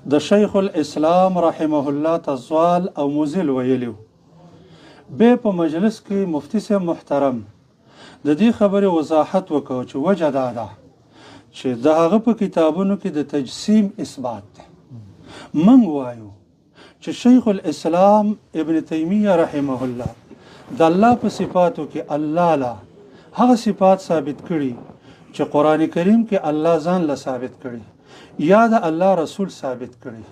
د شیخ الاسلام رحمه الله تزوال او مزل ویلیو. به په مجلس کې مفتی صاحب محترم د دې خبرې وضاحت وکړو چې وجه دا ده چې د هغه په کتابونو کې د تجسیم اثبات دی. موږ وایو چې شیخ الاسلام ابن تیمیه رحمه الله د الله په صفاتو کې الله لا هغه صفات ثابت کړي چې قرآن کریم کې الله ځان له ثابت کړي یا د الله رسول ثابت کړي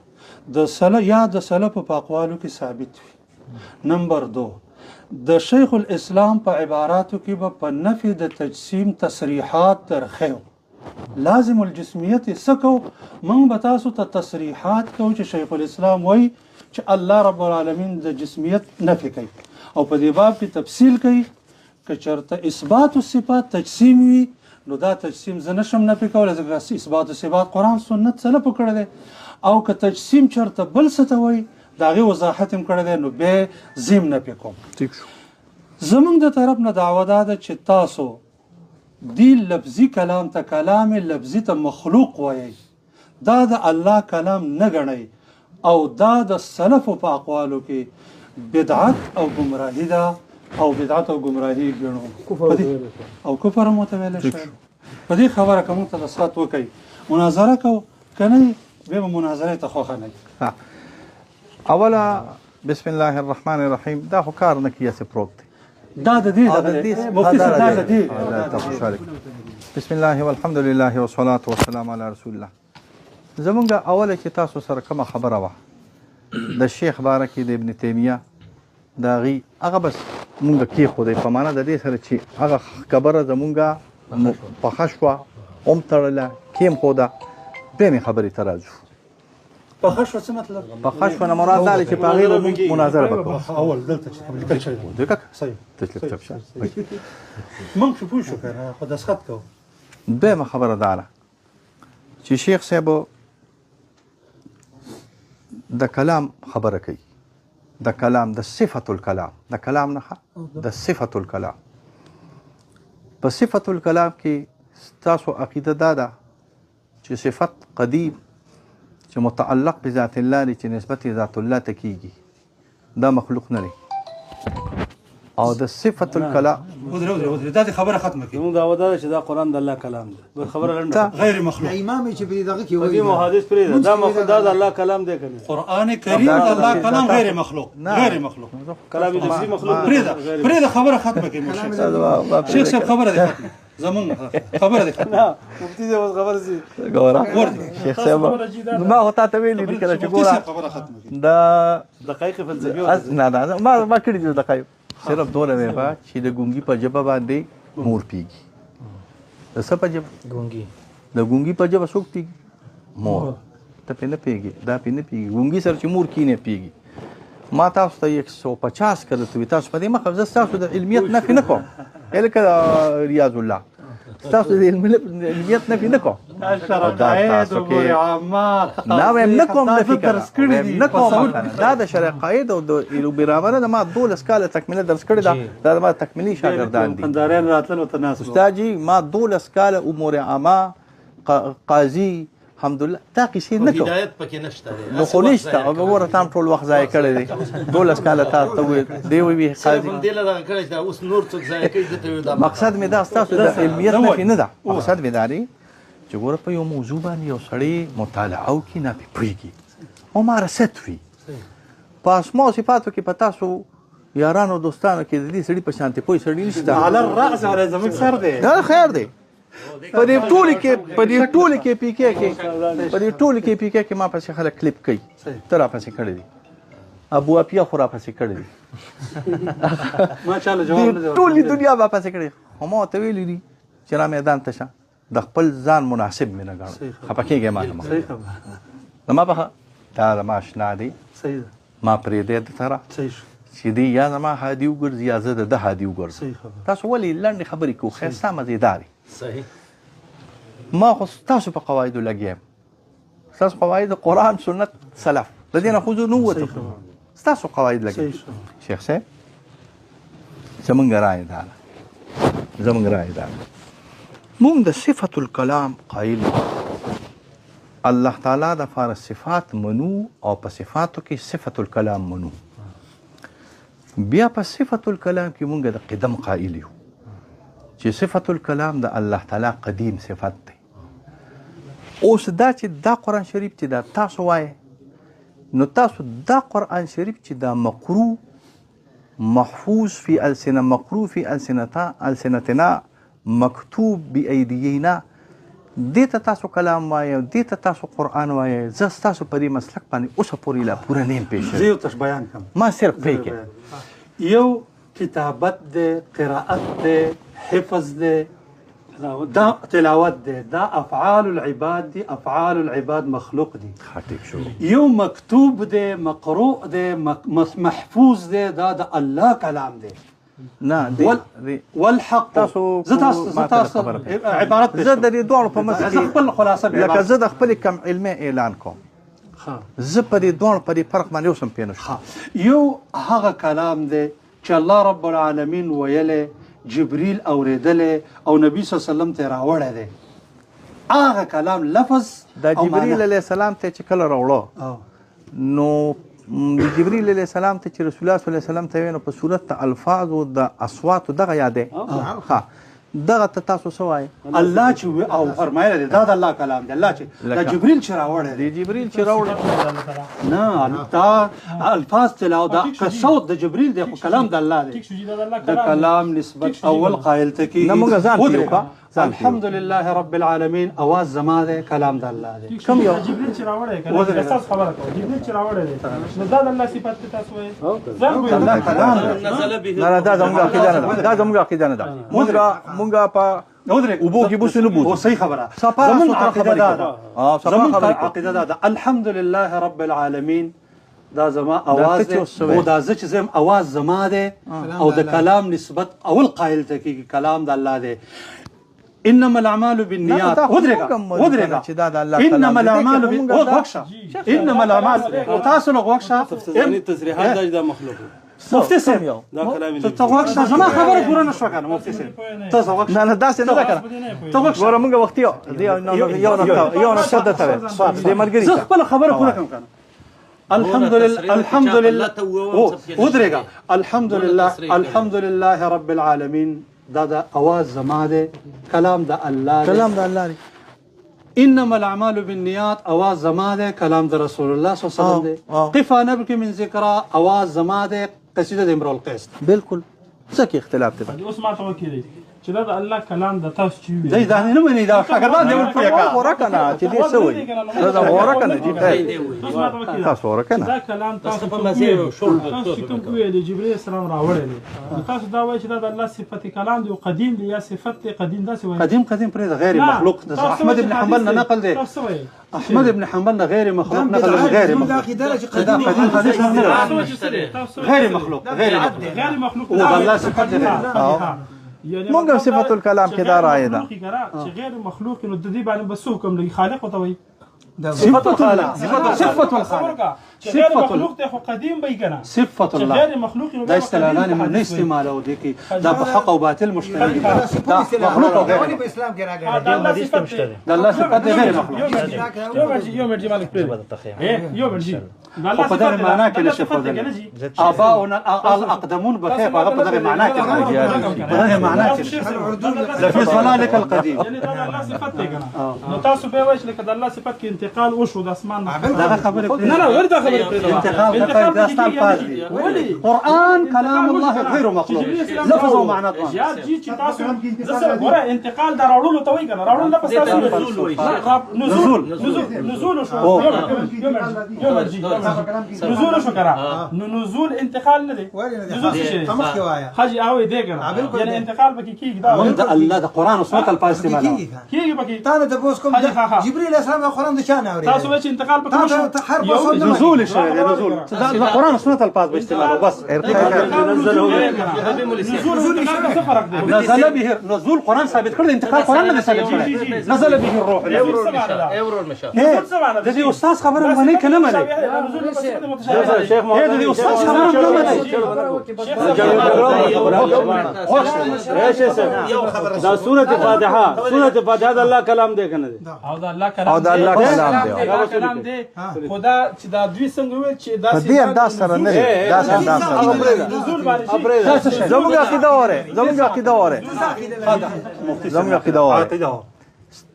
یا د سلف په اقوالو کې ثابت وي. نمبر 2 د شیخ الاسلام په عباراتو کې به په نفي د تجسیم تصریحات درخیو. لازم الجسمیت سکو موږ به تاسو ته تصریحات کوو چې شیخ الاسلام وایي چې الله رب العالمین د جسمیت نفي کوي او په دې باب کې تفصیل کوي که چېرته اثبات الصفات تجسیم وي نو دا تجسیم زه نشم نفي کولی ځکه اثبات الصفات قرآن سنت سلفو کړی دی او که تجسیم چېرته بل څه ته وایي د هغې وضاحت هم کړی دی نو بیا زه هم نفي کوم. زمونږ د طرف نه دعوه دا ده چې تاسو دی لفظي کلام ته کلام لفظي ته مخلوق وایي دا د الله کلام نه ګڼئ او دا د سلفو په اقوالو کې بدعت او گمراهي ده او بدعت او گمراهي ګڼو او کفر هم ورته ویلی شوی. په دې خبره که موږ ته نصرت وکوي مناظره کوو که نه بیا به مناظرې ته خوښه نه وي. اوله بسم الله الرحمن الرحیم دا خو کار نه کیه څه پروت دی دا د دې مفتي صاحب دا د دې بسم الله والحمد لله والصلاة والسلام علی رسول الله. زمونږ اوله چې تاسو سره کومه خبره وه د شیخ باره کې د ابن تیمیه د هغې هغه بس مونږ کېښودی په معنا د دې سره چې هغه خبره زمونږ پخه شوه هم تړله کېمښوده بیا مې خبرې ته راځو. پخه شوه څه مطلب؟ پخه شوه نه مراد دا دی چې په هغې به مونږ مناظره به کوو. اول دلته چې لیکل شوی دی صحیح تشلیف چپ شه موږ شو پوه شو که نه خو دسخط کوو. دویمه خبره دا ده چې شیخ صاحب د کلام خبره کوي د کلام د صفت الکلام د کلام نه د صفت الکلام. په صفت الکلام کې تاسو عقیده دا ده چې صفت قدیم چې متعلق بذات الله دی چې نسبت ذات الله ته کیږي دا مخلوق نه دی او د صفت الکلام ودرې دا خبره ختمه کړي. موږ دعوه ده چې دا قرآن د الله کلام دی خبره لنډه غیر مخلوق امام چې په دغه کې وایي محادث پرې دا مخلوق دا د الله کلام دی کنه قرآن کریم د الله کلام غیر مخلوق غیر مخلوق کلام نفسي مخلوق پرې خبره ختمه کړي. شیخ صاحب خبره ده ختمه زمون خبره ده نه مفتي دې اوس خبره سي ګوره شیخ صاحب ما هوتا ته ویلي دي کله چې ګوره خبره ختمه دا دقایق فلسفي نه ما کړی دي دقایق صرف دوله ویفا چې د ګونګي په ژبه باندې مور پیږي د څه په ژبه ګونګي د ګونګي په ژبه څوک پیږي مور ته پې نه پیږي دا پې نه پیږي ګونګي سره چې مور کې نه پیږي. ما تاسو ته 150 کله ته تاسو په دې مخه زه تاسو د علمیت نفي نه کوم لکه ریاض الله تاسو د علمیت نفي نه کوم شرقاید و برعامات نه ویم نه کوم نفي کوم نه کوم دا د شرقاید او د برعامانه د ما 12 کاله تکمیله درس کړی دا د ما تکمیلي شاګردان دي خندارین راتلل او تناسب استاد جی ما 12 کاله امور عامه قاضي الحمدلله تا قصې نه کوم هدایت پکې نشته نو خو نشته او وګوره تام ټول وخت ضایع کړی دی 12 کاله تاسو ته دی وی قاضي دې لږه کړی دا اوس نور څوک ضایع کوي دته دا مقصد مې دا تاسو د علمیت نه ده مقصد مې دا دی چې ګوره په یو موضوع باندې یو سړی مطالعه وکړي نه پوهېږي ممارست وي په اسماء او صفاتو کې په تاسو یارانو دوستانو کې د دې سړي په شانتې پوه سړي نشته على الرأس على زموږ سر دی دا خیر دی په دې ټولې کې پی کې ما پسې خلک کلیپ کوي ته را پسې کړی دي ابو اپیا خو را پسې کړی دي ما چاله جواب نه ټولې دنیا ما پسې کړی خو ما ورته ویلي دي چې را میدان ته شه د خپل ځان مناسب مې نه ګڼم خفه کېږې ما زما په دا زما اشنا دی ما پرېږدی د طرح چې دی یا زما هادي وګرځي یا زه د ده هادي وګرځم تاسو ولې لنډې خبرې کوو ښایسته مزېدارې صحیح ما خو ستاسو په قواعدو لګیم ستاسو قواعد قرآن سنت سلف د دې نه خو زه نه ووتم ستاسو قواعد لګیم شیخ صاحب زمونږ رایې دا ده مونږ د صفت الکلام قایل الله تعالی د فار صفات منو او په صفاتو کې صفت الکلام منو. بیا په صفت الکلام کې مونږ د قدم قائل یو چې صفت الکلام د الله تعالی قدیم صفت دی. اوس دا چې دا قرآن شریف چې دا تاسو وایي نو تاسو دا قرآن شریف چې دا مقرو محفوظ فی السنه مقرو فی السنتنا مکتوب بأیدینا دې ته تاسو کلام وایي دې ته تاسو قرآن وایي. زه ستاسو په دې مسلک باندې اوسه پورې لا پوره نیم پیش زه یو تش بیان کوم. ما صرف پرې کې یو کتابت دی، قراءت دی، حفظ دی، دا تلاوت دی، دا افعال العباد دی. افعال العباد مخلوق دی. ټیک شو. یو مکتوب دی، مقروء دی، محفوظ دی، دا د الله کلام دی. نه والحق تاسو عبارت زه د دې دوه په مسله کې خپل خلاصه لکه زه د خپل کم علمي اعلان کوم. زه په دې دوه په دې فرق باندې اوسم پېنه شو. یو هغه کلام دی چې الله رب العالمین ویلې، جبريل اوریدلې او نبی صلی الله علیه وسلم ته راوړی دی. هغه کلام لفظ د جبريل علیه السلام ته چې کله راوړو نو جبريل علیه السلام ته چې رسول الله صلی الله علیه وسلم ته وینو په صورت د الفاظ او د اصوات دغه یادې ها دغه ته تاسو څه وایي؟ الله چې او فرمایله دی دا د الله کلام دی. الله چې د جبريل چې راوړی دی، جبريل چې راوړی نه تا الفاظ تلاوت دا صوت د جبريل دی خو کلام د الله دی. د کلام نسبت اول قائل ته کی نه موږ ځان کیو الحمدلله رب العالمین اواز زما دی کلام د الله دی. کوم یو جبريل چې راوړی کنه تاسو خبره کوئ جبريل چې راوړی دی نو دا د الله صفات ته تاسو وایي ځان الله کلام نه دا زموږ عقیده نه ده. دا زموږ عقیده نه ده. مونږ په اوبو کې بوس نه بوزو. صحیح خبره. زموږ عقیده دا ده. زموږ عقیده دا ده الحمدلله رب العالمین دا زما اواز دی او دا زه چې زم اواز زما دی او د کلام نسبت اول قائل ته کی کلام د الله دی. انما الاعمال بالنيات ودرګه انما الاعمال انما الاعمال تاسو له وښه تصریحات د مخلوق مفتي صاحب دا کلام ته وښه زما خبره پوره نشو کنه مفتي صاحب تاسو وښه نه داسې نه ده کنه. ګوره مونږ وختي یو نه شد ته دې ملګری زه خپل خبره پوره کوم کنه. الحمد لله ودرګه الحمد لله رب العالمين دا اواز زما دی کلام د الله دی. کلام د الله دی. انما الاعمال بالنیات اواز زما دی کلام د رسول الله صلی الله علیه وسلم دی. قفا نبکی من ذکرى اواز زما دی قصیده د امرؤ القیس. بالکل څه کې اختلاف دی. اوس ما ته وکړئ چې دا د الله کلام د تاسو چې وي دا نه مني دا شاګردان دی ورته کا غوړه کنه چې دې څه وایي دا غوړه کنه چې تاسو غوړه کنه دا کلام تاسو په مزه تاسو کوم ویل جبرئیل السلام راوړل تاسو دا وایي چې دا د الله صفت کلام دی او قدیم دی یا صفت قدیم دا څه وایي قدیم پرې غیر مخلوق د احمد ابن حنبل نه نقل دی. احمد ابن حنبل نه غیر مخلوق نقل غیر مخلوق غیر مخلوق والله صفت مونږ صفت الکلام کې دا راي ده چې غیر مخلوق نو د دې باندې بس حکم لري خالق او توي صفت الخالق صفت الخالق غیر مخلوق ته قدیم به کنه صفت الله غیر مخلوق نو دا استعلان نه استعمال او دي کې دا په حق او باطل مشترک دا مخلوق او غیر په اسلام کې راغلی دا حدیث ته مشترک دا الله صفت غیر مخلوق یو مرجی مالک پرې یو مرجی په دغه معنا کې نشي خدای اباؤنا الاقدمون بخير هغه په دغه معنا کې په دغه معنا کې لفي ظلالك القديم یعنی دا الله صفت دی کنه نو تاسو به وایئ چې د الله صفت کې انتقال وشو د اسمان دا خبره نه ورته خبره انتقال داستان فاضي قرآن كلام الله غير مخلوق لفظ ومعنى یا جی چې تاسو زسه ګوره انتقال دا راوړلو ته وایي کنه راوړل لفظ تاسو نزول شو نزول شو کرا نو نزول انتقال نه دی نزول څه حاجی اوی دی کنه یعنی انتقال بکی کیږي دا الله د قرآن او سنت الفاظ استعمال کیږي بکی تا ته پوس کوم جبريل السلام قرآن د چا نه اوري تاسو چې انتقال بکی نزول شوی دی نزول د قرآن او سنت الفاظ به استعمال بس نزل به نزول قرآن ثابت کړ انتقال قرآن نه ثابت کړ نزل به الروح د دې استاد خبره باندې کنه مله شیخ محمد دې استاد خبره نه دا سورۃ فاتحه د الله کلام دی کنه او دا الله کلام کلام دی کلام دی خدا چې دا دوی څنګه ویل چې دا په دې انداز سره نه دی داسې انداز سره نزول باندې شي زموږ عقیده وره زموږ عقیده وره زموږ عقیده وره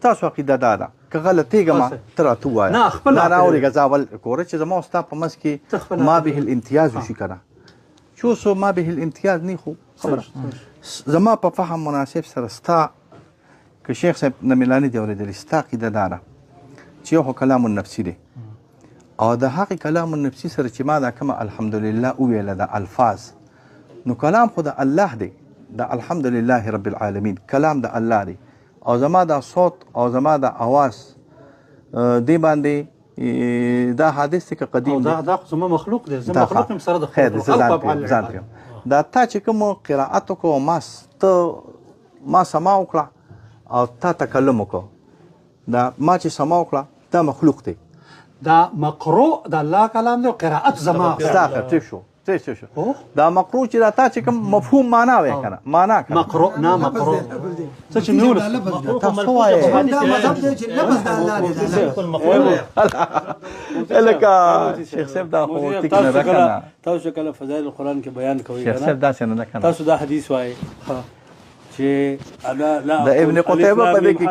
تاسو عقیده دا ده که غلطېږم ته راته ووایه نه، خپله نه راوړېږه زه اول ګوره چې زما او ستا په منځ کې ما به الامتیاز وشي که نه چې اوس ما به الامتیاز نه خو خبره زما په فهم مناسب سره ستا که شیخ صاحب نه مې لا نه دي اورېدلي ستا عقیده دا ده چې یو خو کلام النفسي دی او د هغې کلام النفسي سره چې ما دا کومه الحمدلله وویله د الفاظ نو کلام خو د الله دی د الحمدلله رب العالمین کلام د الله دی او زما دا صوت او زما دا آواز دی باندې دا حادث دی که قدیم دی دا زما مخلوق دی زما مخلوق هم سره د خیر زه ځان پوهیم دا تا چې کوم قرائت وکړو ما سما وکړه او تا تکلم وکړو دا ما چې سما وکړه دا مخلوق دی دا مقروء د الله کلام دی او قرائت زما ستا ترتیب شو دا مقروء چې دا تا چې کوم مفهوم معنا وایي که نه معنا که مقروء نه مقروء څه چې مې ولس تاسو وایئ دا مطلب دی چې لفظ د الله دی لکه شیخ صاحب دا خو ټیک نه ده که نه تاسو کله فضایل القرآن کې بیان کوئ شیخ صاحب داسې نه ده که نه تاسو دا حدیث وایي چې د ابن قتيبه په دې کې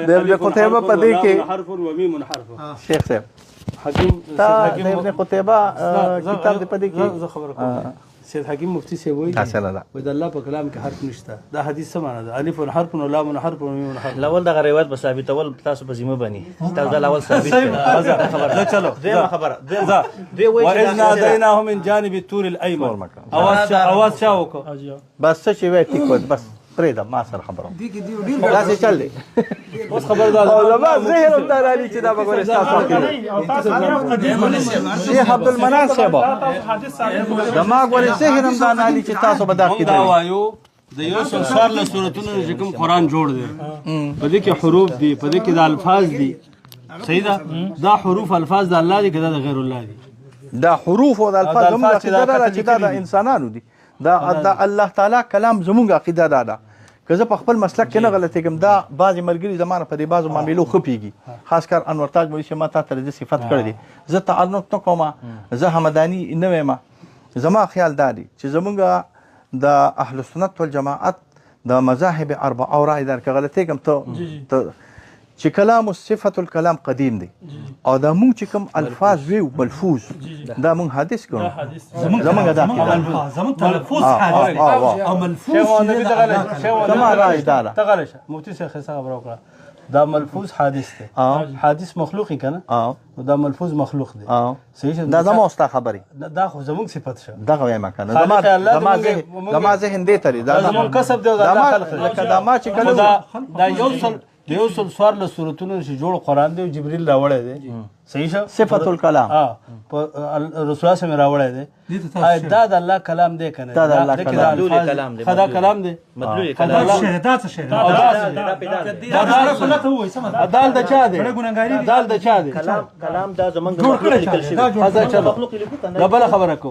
د ابن قتيبه په دې کې حرف و میم حرف شیخ صاحب حکیم دا د ابن قتيبه کتاب دې په دې کې زه خبر کوم سید حکیم مفتی سی وایي حاصله ده وای د الله په کلام کې حرف نشته دا حدیث څه معنی ده الف حرف و لام حرف و میم حرف لول دغه روایت به ثابتول تاسو په ذمه بني تاسو دا لول ثابت کړئ خبره چلو دیمه خبره دی وایي واذ ناديناه من جانب الطور الايمن اواز چا وکړه بس څه چې وایي ټیک وایي بس پرېږده ما سره خبره داسې چل دی اوس خبردار او زما ذهن هم دا رالي چې دا به ګورې ستاسو کې شیخ عبدالمنان صاحب زما ګورې ذهن هم دا رالي چې تاسو به دا دا کېدلی وایو د یو سل څوارلس سورتونو چې کوم قرآن جوړ دی په دې کې حروف دي په دې کې د الفاظ دي صحیح ده دا حروف الفاظ د الله دي که دا د غیر الله دي دا حروف او د الفاظ زموږ عقیده دا ده چې دا د انسانانو دي دا الله تعالی کلام زموږ عقیده دا ده که زه په خپل مسلک کې نه غلطېږم دا بعضې ملګري زما نه په دې بعضو معاملو ښه پوهېږي خاص کر انور تاج مولوي صاحب ما تا ته د صفت کړی دی زه تعنت نه کوم زه همداني نه ویم زما خیال دا دی چې زمونږ د اهل سنت والجماعت د مذاهب اربعه رای در که غلطېږم ته چې کلام صفت الکلام قدیم دی او دا مونږ چې کوم الفاظ ویو ملفوظ دا مونږ حدیث ګڼو زمونږ دا زمونږ تلفظ حدیث او ملفوظ زما رای دا ده تغلی شه مفتي صاحب ښه خبره وکړه دا ملفوظ حادث دی حادث مخلوقي که نه نو دا ملفوظ مخلوق دی صحیح دا زما او ستا خبرې دا خو زمونږ صفت شه دغه وایم که نه زما ذهن دې ته دی دا زمونږ کسب دی او د الله خلق دی لکه دا ما چې کله دا یو سل څوارلس سورتونو چې جوړ قرآن دی جبریل راوړی دی صحیح شه صفت الکلام په رسول الله سم راوړی دی دا د الله کلام دی که نه دا د الله مدلول کلام دی دا کلام دی مدلول کلام دا څه شی دال د چا دی دال د چا دی کلام دا زمونږ مخلوق لیکل شوی مخلوق لیکو کنه دا بل خبره کو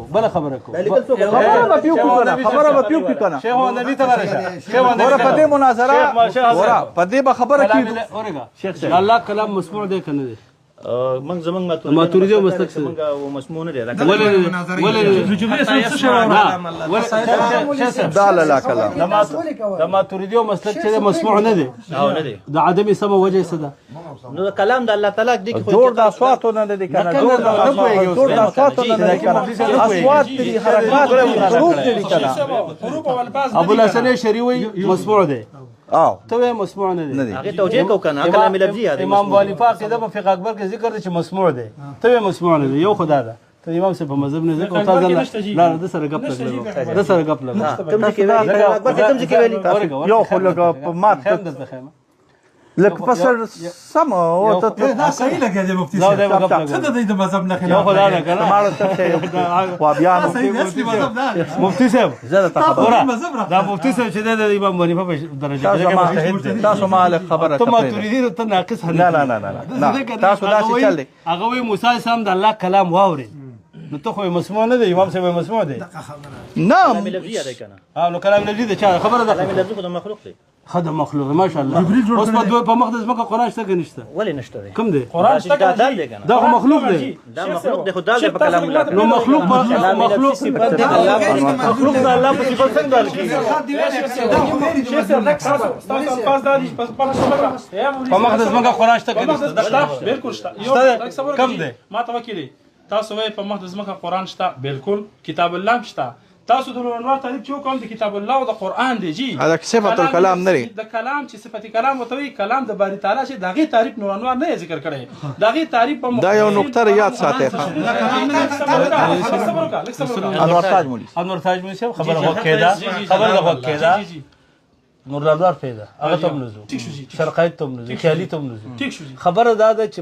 خبره به پیو کی کنه شیخ نبی ته راشه شیخ ور په دې مناظره ور په دې به خبره کی شیخ الله کلام مسموع دی کنه دی من زمونږ ماتوریدي مسلک څه زمونږ مسموع نه دی ولې دا لا کلام د ماتوریدي مسلک چې مسموع نه دی او نه دی د عدم سم وجه څه ده نو کلام د الله تعالی دی جوړ د اصوات نه دی کنه جوړ د اصوات نه دی کنه اصوات دي حرکات دي حروف دي کنه ابو الحسن شریوی مسموع دی ته مسموع نه دی هغه توجیه کو کنه کلام لفظي دی امام والی فقیده په فقه اکبر کې ذکر دی چې مسموع دی ته مسموع نه دی یو خدا ده ته امام صاحب په مذهب نه ذکر او تاسو لا د سره غپ لګلو د سره غپ لګلو کوم ځای کې ویلي اکبر کوم ځای کې ویلي یو خو لګ په مات لکه پسر سم او ته صحیح لګی دی مفتي صاحب څه د دې مذهب نه خلاف خدا نه کنه ماړه څه خو بیا مفتي صاحب زړه ته خبره دا مفتي صاحب چې د امام حنیفه په درجه کې تاسو ما خبره ته ماتوریدي ته ناقص حدیث نه تاسو دا څه چل دی هغه وی موسی السلام د الله کلام واوري نو ته خو مسموع نه دی امام صاحب مسموع دی نه کلام لفظي دی کنه نو کلام لفظي دی چا خبره ده کلام لفظي خو د مخلوق دی خد مخلوق ماشاءالله اوس په مقدس مکه قرآن شته که نشته ولې نشته دی کوم دی قرآن شته دا که دال جی؟ دی کنه دا خو مخلوق دی دا مخلوق دی خو دال دی په کلام الله نو مخلوق په مخلوق صفت دی مخلوق د الله په صفت څنګه دال کیږي شیخ صاحب لږ ستاسو الفاظ دا دي په خبره په مقدس مکه قرآن شته که نشته شته بالکل شته شته لږ صبر کم وکړئ. دی؟ ما ته وکیلی تاسو وایي په مقدس مکه قرآن شته بالکل کتاب الله هم شته تاسو د نورانوار تعریف چې وکړم د کتاب الله او د قرآن دی جی دا صفت الکلام نه دی. د کلام چې صفت کلام ورته وایي کلام د باری تعالی چې د هغې تعریف نورانوار نه ذکر کړی د هغې تعریف په دا یو نقطه یاد ساتئ. انور تاج مولوي انور تاج مولوي صاحب خبره غوږ کېده خبره د غوږ کېده نور الانوار پیدا هغه ته منځو شرقایت ته منځو خیالي ته منځو ټیک شو جی خبره دا ده چې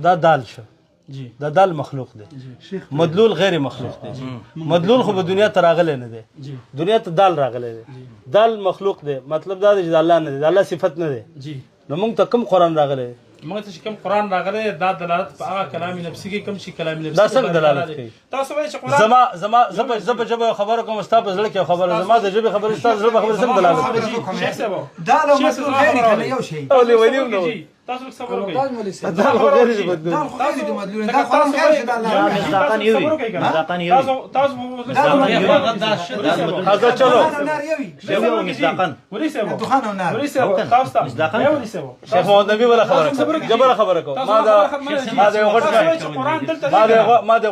دا دال شو جی دا دال مخلوق دی مدلول غیر مخلوق دی مدلول خو په دنیا ته راغلی نه دی دنیا ته دال راغلی دی دال مخلوق دی مطلب دا دی چې د الله نه دی د الله صفت نه دی جی نو موږ ته کوم قرآن راغلی دی موږ ته چې کوم قرآن راغلی دا دلالت په هغه کلام نفسي کې کوم چې کلام نفسي دا څنګه دلالت کوي تاسو وایئ چې قرآن زه په ژبه خبره کوم ستا په زړه کې خبره زما د ژبې خبرې ستا د زړه خبرې څنګه دلالت کوي شیخ صاحب دا لو مسؤول غيري كان يو شيء او لیونیم نو تاسو لږ صبر وکړئ دا خو غیر دی بدلون دا خو غيري دي مدلول دا قرآن غير شي دا الله مصداقان یوي مصداقان یوي هذا چلو یو مصداقان ولي صاحب دخان ونار ولي صاحب تاسو ته مصداقان ولي صاحب شیخ محمد نبی ولا خبره جبر خبره کو ما دا یو غټ قرآن دلته ما دا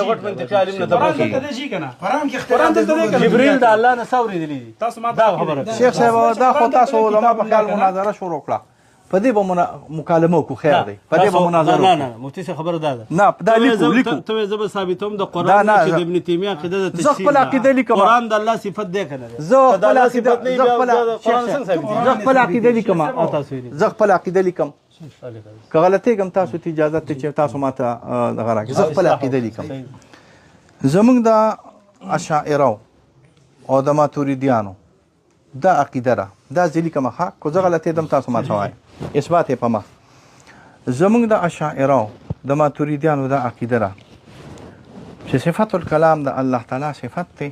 غټ منطقي عالم نه قرآن تبو دلته دی کنه قرآن کې قرآن اختلاف دلته دی جبريل د الله نه ثوري دي تاسو ما دا خبره شیخ صاحب دا خو تاسو علما په خیال مناظره شروع کړه په دې به مکالمه وکړو خیر دی په دې به مناظره نه نه مفتي صاحب خبر دا ده نه دا لیکو ته زب ثابتوم د قرآن چې د ابن تیمیه عقیده د زه خپل عقیده لیکم قرآن د الله صفت دی کنه زه خپل عقیده قرآن څنګه ثابت زه خپل عقیده لیکم زه خپل عقیده لیکم که غلطي کوم تاسو ته اجازه ته چې تاسو ماته دغه راکړئ زه خپل عقیده لیکم زمونږ د اشاعره او د ماتوریدیانو دا عقیده ده دا ځلې کومه ښه کو زه غلطي دم تاسو ماته وایئ اثبات یې په مخ زمونږ د اشاعره د ماتوریدیانو دا عقیده ده چې صفت الکلام د الله تعالی صفت دی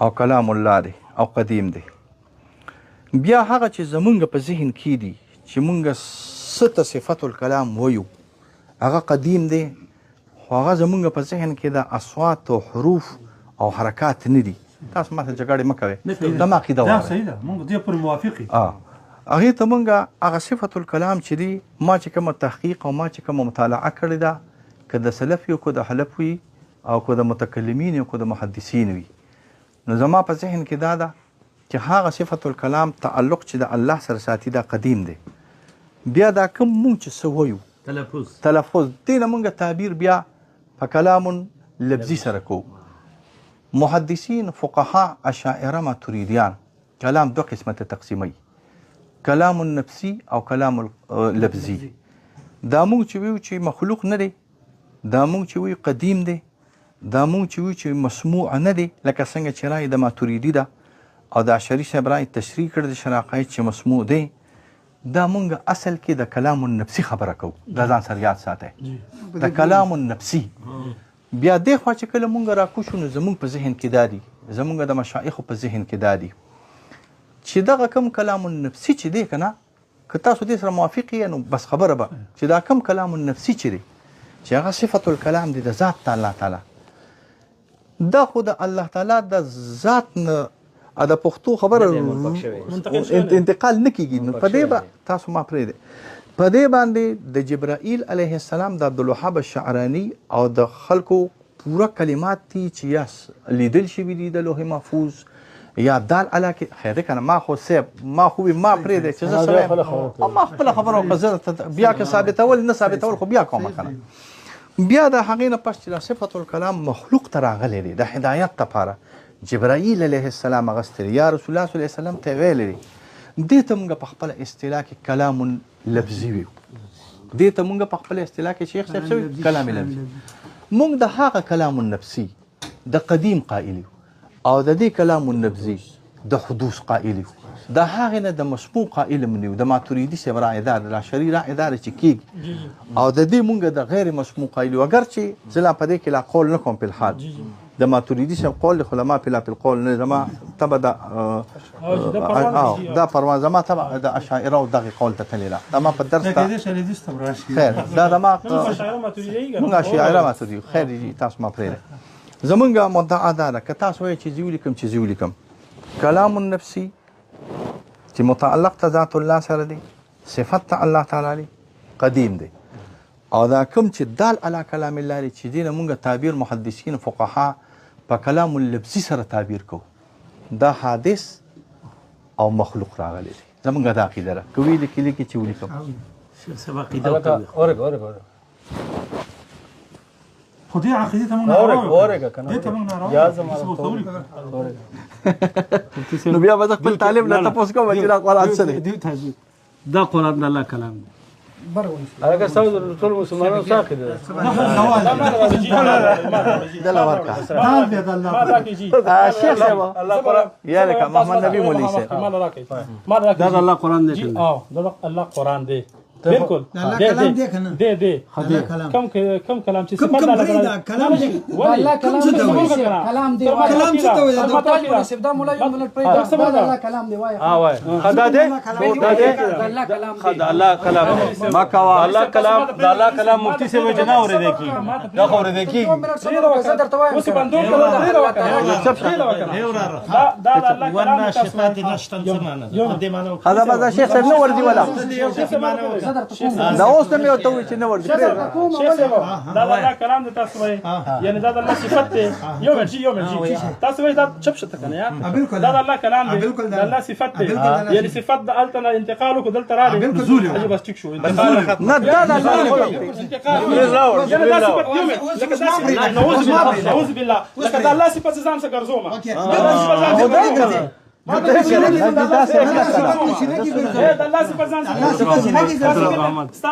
او کلام الله دی او قدیم دی بیا هغه چې زمونږ په ذهن کې دي چې مونږ ست صفت الکلام وایو هغه قدیم دی خو هغه زمونږ په ذهن کې د اصوات او حروف او حرکات نه دي تاسو ماته جګړې مه کوئ دا ما عقیده دا وایي صحیح ده موږ دې پورې موافق یو هغې ته مونږ هغه صفت الکلام چې دی ما چې کومه تحقیق او ما چې کومه مطالعه کړې ده که د سلف وي که د حلف وي او که د متکلمین او که د محدثین وي نو زما په ذهن کې دا ده چې هغه صفت الکلام تعلق چې د الله سره ساتي دا قدیم دی بیا دا کوم مونږ چې څه وایو تلفظ دې نه مونږ تعبیر بیا په کلام لفظي سره کوو محدثین فقها اشاعره ماتوریدیان کلام دو قسمته تقسیموي کلام نفسي او کلام لفظي دا مونږ چې ویو چې مخلوق نه دی دا مونږ چې ویو قدیم دی دا مونږ چې ویو چې مسموع نه دی لکه څنګه چې رایې د ماتوریدي ده او د اشعري صاحب رایې تشریح کړی د شراقایت چې مسموع دی دا مونږ اصل کې د کلام النفسي خبره کوو دا ځان سره یاد ساتئ د کلام النفسي بیا دې خوا چې کله مونږ راکوشو نو زمونږ په ذهن کې دا دي زمونږ د مشایخو په ذهن کې دا دي چې دغه کم کلام النفسي چې دی که نه که تاسو دې سره موافق یې نو بس خبره به چې دا کم کلام النفسي چې دی چې هغه صفت الکلام دی د ذات د الله تعالی دا خو د الله تعالی د ذات نه د پښتو خبره انتقال نه کېږي نو په دې به تاسو ما پرېږدئ په دې باندې د جبرائیل علیه السلام د عبدالوهاب الشعراني او د خلکو پوره کلمات دي چې یا لیدل شوي دي د لوح محفوظ یا دال علاقه خیر دی کنه ما خو صاحب ما خو ما پرېږدئ چې زه سره ما خپله خبره وکړه بیا که ثابتول نه ثابتول خو بیا کومه که نه بیا د هغې نه پس چې د صفت الکلام مخلوق ته راغلی دی د هدایت دپاره جبرائیل علیه السلام اغوستی یا رسول الله صلی الله علیه وسلم ته ویلی دی دې ته مونږ په خپله اصطلاح کې کلام لفظي ویو دې ته مونږ په خپله اصطلاح کې شیخ صاحب څه ویو کلام لفظي مونږ د هغه کلام النفسي د قدیم قائل یو او د دې کلام النفسي د حدوث قائل یو د هغې نه د مسموع قائل هم نه یو د ماتوریدي صاحب رایدار د اشعري رایدار چې کېږي او د دې مونږ د غیر مسموع قائل یو اگر چې زه لا په دې کې لا قول نه کوم په الحال د ماتوریدي صاحب قول علما په لا په القول نه زما تبع د دا پروان زما تبع د اشاعره او دغه قول ته تللی دا ما په درس ته خیر دا زما موږ اشاعره ماتوریدي خیر تاسو ما پرې زمونږ مدعا ده که تاسو وایئ چې زه ولیکم چې زه ولیکم کلام النفسي چې متعلق ته ذات الله سره دی صفت ته الله تعالی دی قدیم دی او دا کوم چې دال علی کلام الله دی چې دینه مونږ تعبیر محدثین فقها په کلام اللفظي سره تعبیر کوو دا حادث او مخلوق راغلی دی زمونږ دا عقیده ده که ویلي کې لیکي چې ولیکم خو دې عقیدې ته موږ یا زما نو بیا به زه خپل طالب نه تپوس کوم چې دا قرآن څه دی دا قرآن د الله کلام دی هغه څو ټول مسلمانانو ساقي دي دلا ورکا شیخ صاحب یا لکه محمد نبی مولوی صاحب دا الله قرآن دی دا الله قرآن دی بالکل دے کم کلام چې کم کلام دی الله کلام دی کلام څه ته وایي دا مولا یو منټ پرې دا الله کلام دی وای وای خدا دې الله کلام خدا الله کلام ما کوا الله کلام دا الله کلام مفتی سے وجه نه اورېدل کی دا اورېدل کی اوس بندوق دا الله کلام صفات نشتن زمانه دې معنی خدا بازا شیخ صاحب نو ورځي ولا دا اوس نه ورته وي چې نه ورځي شیخ صاحب دا الله کلام د تاسو وای یعنی دا الله صفت دی یو مرجی تاسو وای دا چپ شته کنه یا دا الله کلام دی دا الله صفت دی یعنی صفت د التنا انتقال کو دلته راځي نزول دی بس ټیک شو نه دا نعوذ بالله لکه دا الله صفت ځان څخه ګرځوم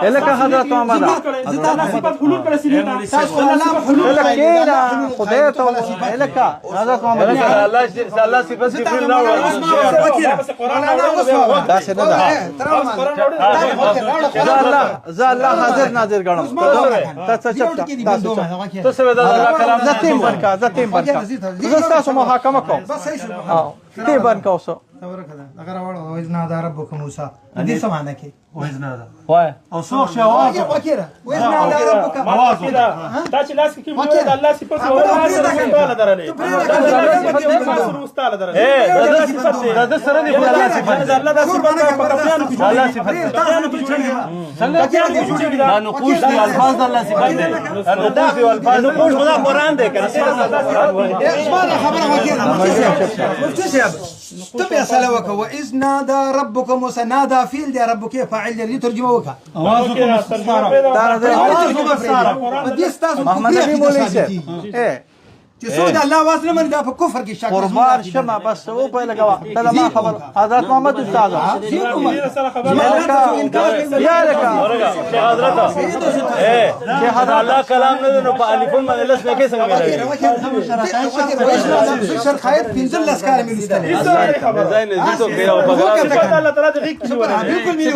الکه حضرت محمد خدای ته الکه حضرت محمد الله صفات جبريل لا دا څه نه ده زه الله حاضر ناظر غنم تاسو چپ تاسو دا الله کلام زتیم برکا زه تاسو محاکمه کوم تی بن کوسو اگر اول نادا ربک موسی دې سمانه کې وای او څوک چې आवाज وکړه نادا ربک आवाज دا چې لاس کې موږ د الله صفات او الله تعالی درلې استاد درلې دا سره دی الله صفات الله د صفات په کپیانو کې الله صفات څنګه جوړیږي دا نقوش دی الفاظ د الله صفات دی نقوش دی الفاظ نقوش خدا قران دی کنه خبره وکړه مفتي صاحب تبع سلوك واذ نادى ربك موسى نادى فيل دي ربك فاعل دي ترجمه وکړه आवाज محمد نبی مولوی صاحب چې څو د الله आवाज نه مني دا په کفر کې شک قربان شمه بس او په لګوا دا ما خبر حضرت محمد استاد یا لکه حضرت الله کلام نه نو په الفون باندې لس نه کې څنګه وایي شر خیر پنځل لاس کار مې لستل ځای نه زیاتو بیا او بغیر الله تعالی د غیږ کې بالکل مې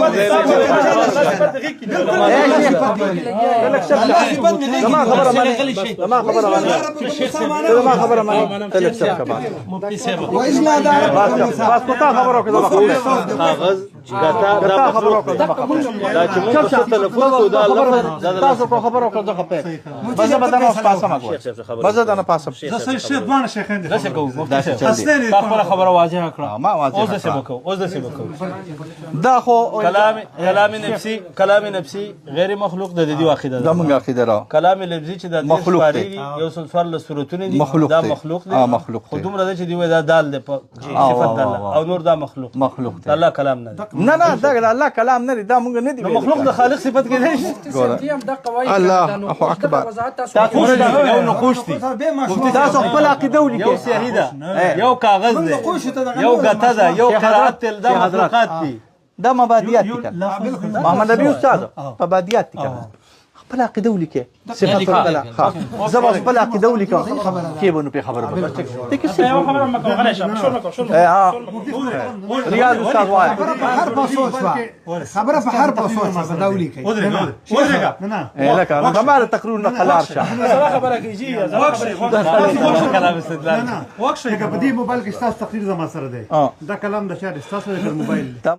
ما خبره مانی تلک سب کبا واذ نادى ربك موسى بس پتا خبرو کې کاغذ غتا دا خبرو کې دا چې موږ څه تلفظ کو دا تاسو کو خبرو کې ځکه په بس بدن اوس پاسه ما کوي بس دا نه پاسه زه سې شیخ باندې شیخین دي څه کوو اصلي خپل خبره واضحه کړه ما واضح اوس څه وکړو دا خو کلام نفسي غیر مخلوق د دې عقیده ده زمونږ عقیده را کلام لفظي چې د مخلوق دی یو سلسله له صورتونه دي دا مخلوق دی مخلوق خو دومره چې دی دا دال دی په صفات الله او نور دا مخلوق دی الله کلام نه نه دا الله کلام نه دی دا مونږ نه دی مخلوق د خالق صفت کې دی الله اکبر یو نقوش دی تاسو خپل عقیده ولیکئ یو صحیح ده یو کاغذ دی یو غته ده یو قرات تل د مخلوقات دي دا مبادیات دي محمد نبی استاد مبادیات دي خپل عقیده ولیکئ صفت الکلام زه به خپل عقیده ولیکم کې به نو پرې خبره وکړم یو خبره مکو غلی شه شور مکو ریاض استاد وایه خبره په حرف او صوت باندې دا ولیکئ لکه هماره تقریر نه قلار شه خبره کیږي کلام استدلال لکه په دې موبایل کې ستاسو تقریر زما سره دی دا کلام د چا دی ستاسو د موبایل